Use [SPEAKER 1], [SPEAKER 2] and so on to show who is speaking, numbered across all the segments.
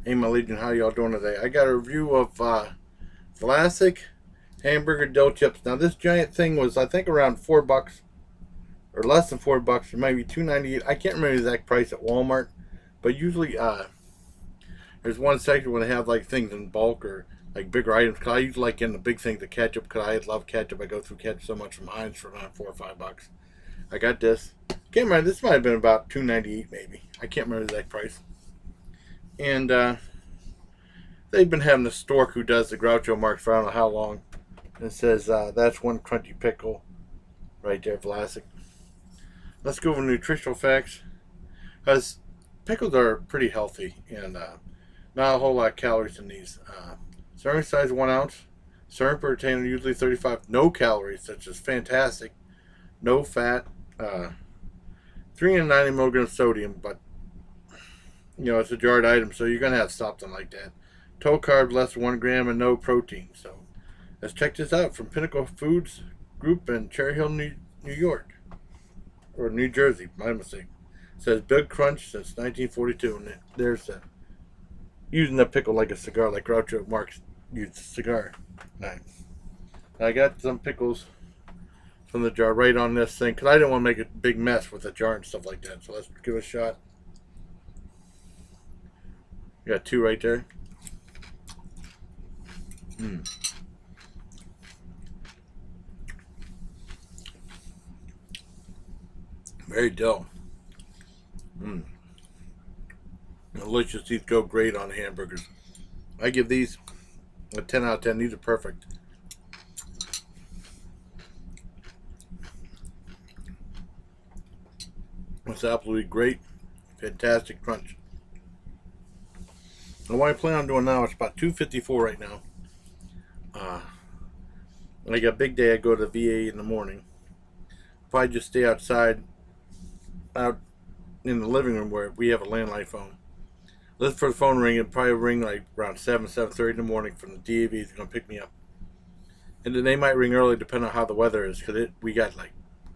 [SPEAKER 1] Hey, my Legion, how y'all doing today? I got a review of Vlasic Hamburger Dill chips. Now, this giant thing was, I think, around $4 or less than $4, or maybe $2.98. I can't remember the exact price at Walmart, but usually there's one section where they have like things in bulk or like bigger items. Cause I usually like getting the big things, the ketchup, because I love ketchup. I go through ketchup so much from Heinz for around $4 or $5. I got this. Can't remember. This might have been about $2.98 maybe. I can't remember the exact price. And they've been having the stork who does the Groucho marks for I don't know how long. It says that's one crunchy pickle right there, Vlasic. Let's go over nutritional facts. Because pickles are pretty healthy and not a whole lot of calories in these. Serving size 1 ounce. Serving per container usually 35. No calories, which is fantastic. No fat. 390 milligrams sodium, but it's a jarred item, so you're gonna have something like that. Total carbs less than 1 gram and no protein. So let's check this out from Pinnacle Foods Group in Cherry Hill, New York, or New Jersey. My mistake. It says Big Crunch since 1942, and there's using the pickle like a cigar, like Groucho Marx used a cigar. Nice. I got some pickles from the jar right on this thing because I didn't want to make a big mess with the jar and stuff like that. So let's give it a shot. You got 2 right there. Very dull. Delicious. These go great on hamburgers. I give these a 10 out of 10. These are perfect. It's absolutely great. Fantastic crunch. And what I plan on doing now, it's about 2:54 right now. When I got a big day, I go to the VA in the morning. Probably just stay outside, out in the living room where we have a landline phone. Listen for the phone ring. It'll probably ring like around 7:30 in the morning from the DAV. It's going to pick me up. And then they might ring early depending on how the weather is, because we got like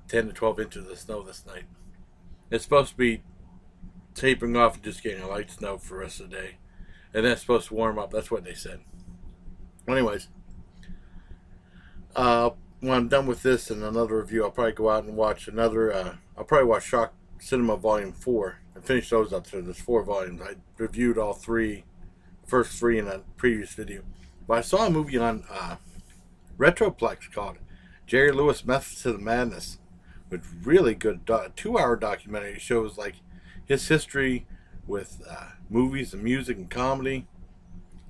[SPEAKER 1] 10 to 12 inches of snow this night. It's supposed to be tapering off and just getting a light snow for the rest of the day. And then it's supposed to warm up. That's what they said. Anyways, when I'm done with this and another review, I'll probably go out and watch another. I'll probably watch Shock Cinema Volume 4 and finish those up. So there's 4 volumes. I reviewed all 3, first 3 in a previous video. But I saw a movie on Retroplex called Jerry Lewis Methods to the Madness, which really good 2-hour documentary. It shows like his history with movies and music and comedy,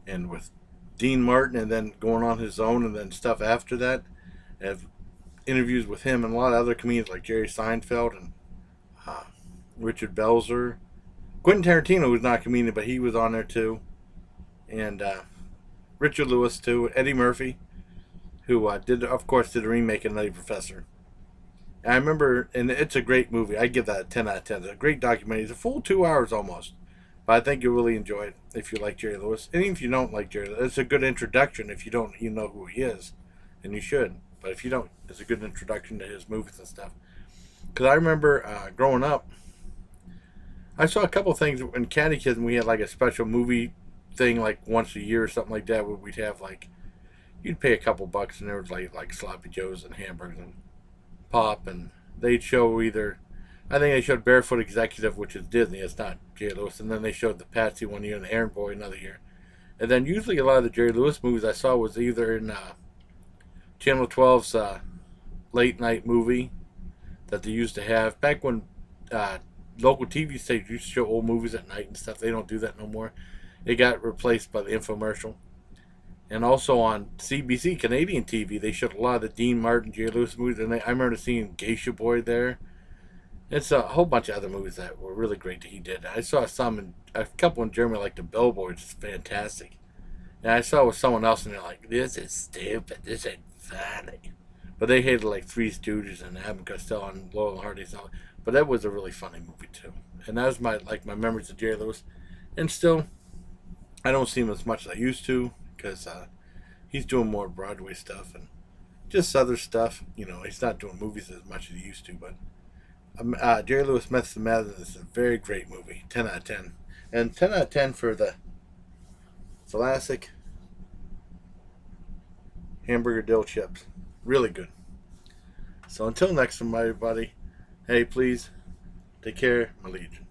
[SPEAKER 1] and with Dean Martin, and then going on his own, and then stuff after that. I have interviews with him and a lot of other comedians like Jerry Seinfeld and Richard Belzer. Quentin Tarantino was not a comedian, but he was on there too. And Richard Lewis too. Eddie Murphy, who did a remake of Nutty Professor. And I remember, and it's a great movie. I give that a 10 out of 10. It's a great documentary. It's a full 2 hours almost. But I think you'll really enjoy it if you like Jerry Lewis. And even if you don't like Jerry Lewis, it's a good introduction if you don't, know who he is. And you should. But if you don't, it's a good introduction to his movies and stuff. Because I remember growing up, I saw a couple things in Catechism. We had like a special movie thing like once a year or something like that, where we'd have like, you'd pay a couple bucks and there was like Sloppy Joes and hamburgers and pop, and they'd show either, I think they showed Barefoot Executive, which is Disney, it's not Jerry Lewis, and then they showed the Patsy one year and the Errand Boy another year. And then usually a lot of the Jerry Lewis movies I saw was either in Channel 12's late night movie that they used to have back when local TV stations used to show old movies at night and stuff. They don't do that no more. It got replaced by the infomercial. And also on CBC, Canadian TV, they showed a lot of the Dean Martin, Jerry Lewis movies. And I remember seeing Geisha Boy there. It's a whole bunch of other movies that were really great that he did. I saw a couple in Germany, like The Billboards, is fantastic. And I saw it with someone else, and they're like, this is stupid, this ain't funny. But they hated like Three Stooges and Abbott and Costello and Laurel and Hardy. But that was a really funny movie too. And that was my memories of Jerry Lewis. And still, I don't see him as much as I used to, because he's doing more Broadway stuff and just other stuff. He's not doing movies as much as he used to. But Jerry Lewis Methods to Madness is a very great movie. 10 out of 10. And 10 out of 10 for the Vlasic Hamburger dill chips. Really good. So until next time, everybody, hey, please take care, my legion.